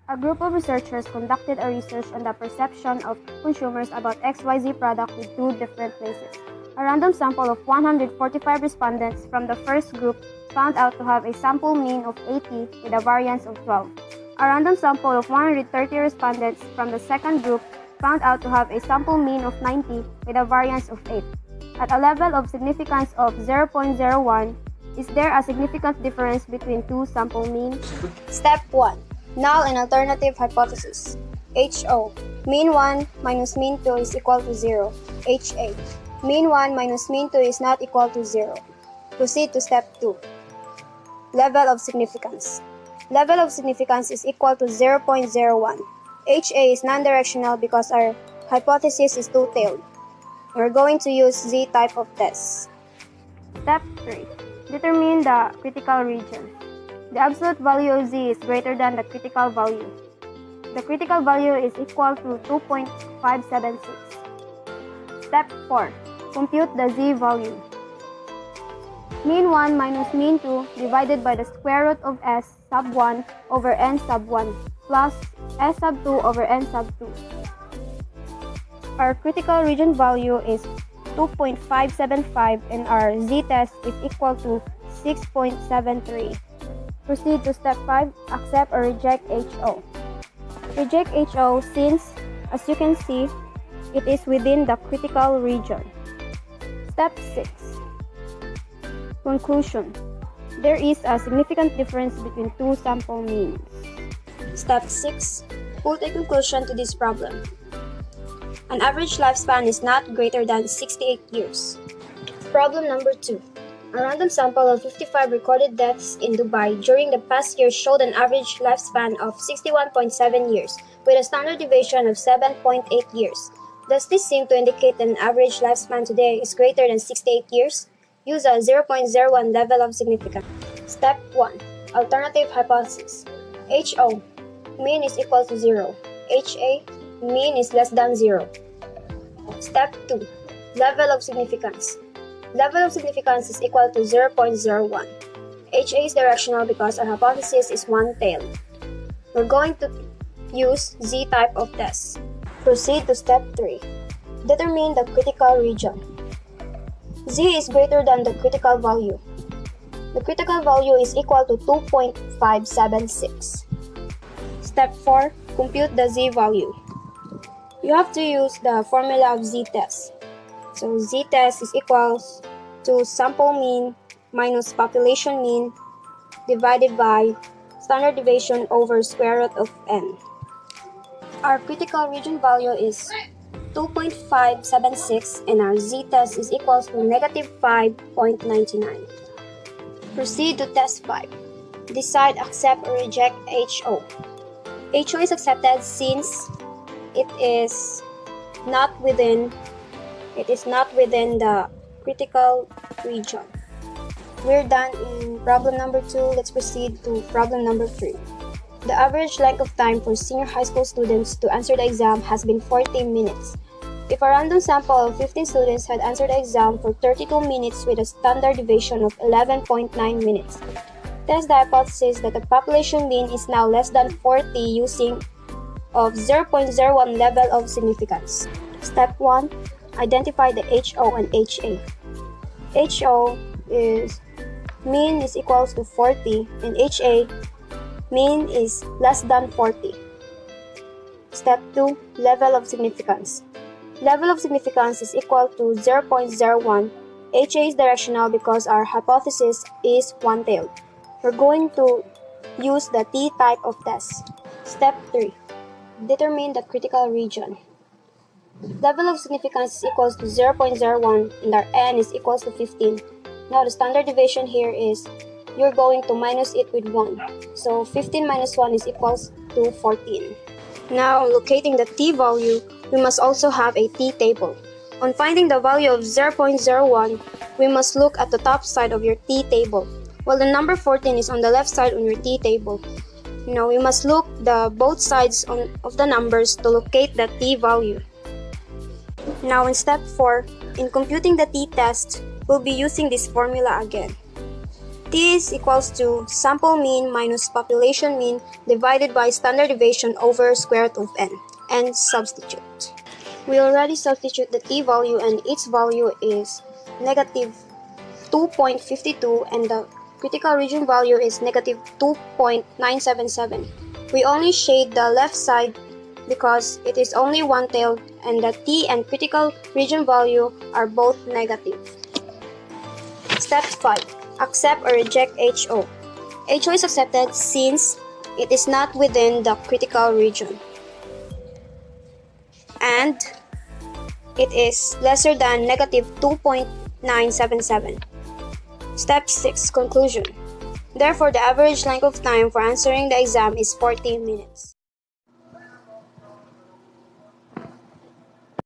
A group of researchers conducted a research on the perception of consumers about XYZ product with two different places. A random sample of 145 respondents from the first group found out to have a sample mean of 80 with a variance of 12. A random sample of 130 respondents from the second group found out to have a sample mean of 90 with a variance of 8. At a level of significance of 0.01, is there a significant difference between two sample means? Step 1. Null and alternative hypothesis. HO. Mean 1 minus mean 2 is equal to 0. HA. Mean 1 minus mean 2 is not equal to 0. Proceed to step 2. Level of significance. Level of significance is equal to 0.01. HA is non-directional because our hypothesis is two-tailed. We're going to use Z-type of test. Step 3. Determine the critical region. The absolute value of Z is greater than the critical value. The critical value is equal to 2.576. Step 4. Compute the Z value. Mean 1 minus mean 2 divided by the square root of S sub 1 over N sub 1 plus S sub 2 over N sub 2. Our critical region value is 2.575 and our Z-test is equal to 6.73. Proceed to step 5, accept or reject HO. Reject HO since, as you can see, it is within the critical region. Step 6. Conclusion. There is a significant difference between two sample means. Step 6. Put a conclusion to this problem. An average lifespan is not greater than 68 years. Problem number 2. A random sample of 55 recorded deaths in Dubai during the past year showed an average lifespan of 61.7 years, with a standard deviation of 7.8 years. Does this seem to indicate that an average lifespan today is greater than 68 years? Use a 0.01 level of significance. Step 1. Alternative hypothesis. HO. Mean is equal to 0. HA. Mean is less than 0. Step 2. Level of significance. Level of significance is equal to 0.01. HA is directional because our hypothesis is one-tailed. We're going to use Z-type of test. Proceed to step 3. Determine the critical region. Z is greater than the critical value. The critical value is equal to 2.576. Step 4. Compute the Z value. You have to use the formula of Z-test. So Z-test is equals to sample mean minus population mean divided by standard deviation over square root of n. Our critical region value is 2.576 and our Z-test is equals to negative 5.99. Proceed to test 5. Decide, accept, or reject HO. HO is accepted since it is not within the critical region. We're done in problem number 2. Let's proceed to problem number 3. The average length of time for senior high school students to answer the exam has been 40 minutes. If a random sample of 15 students had answered the exam for 32 minutes with a standard deviation of 11.9 minutes, test the hypothesis that the population mean is now less than 40 using of 0.01 level of significance. Step 1. Identify the HO and HA. HO is mean is equals to 40 and HA mean is less than 40. Step 2. Level of significance. Level of significance is equal to 0.01. HA is directional because our hypothesis is one-tailed. We're going to use the T-type of test. Step 3. Determine the critical region. Level of significance is equals to 0.01 and our n is equals to 15. Now the standard deviation here is you're going to minus it with 1. So 15 minus 1 is equals to 14. Now locating the t value, we must also have a t-table. On finding the value of 0.01, we must look at the top side of your t-table, while the number 14 is on the left side on your t-table. Now we must look the both sides of the numbers to locate the t value. Now in step 4, in computing the t-test, we'll be using this formula again. T is equals to sample mean minus population mean divided by standard deviation over square root of n, and substitute. We already substitute the T value and its value is negative 2.52 and the critical region value is negative 2.977. We only shade the left side because it is only one-tailed and the T and critical region value are both negative. Step 5. Accept or reject HO. HO is accepted since it is not within the critical region and it is lesser than negative 2.977. Step 6. Conclusion. Therefore, the average length of time for answering the exam is 40 minutes.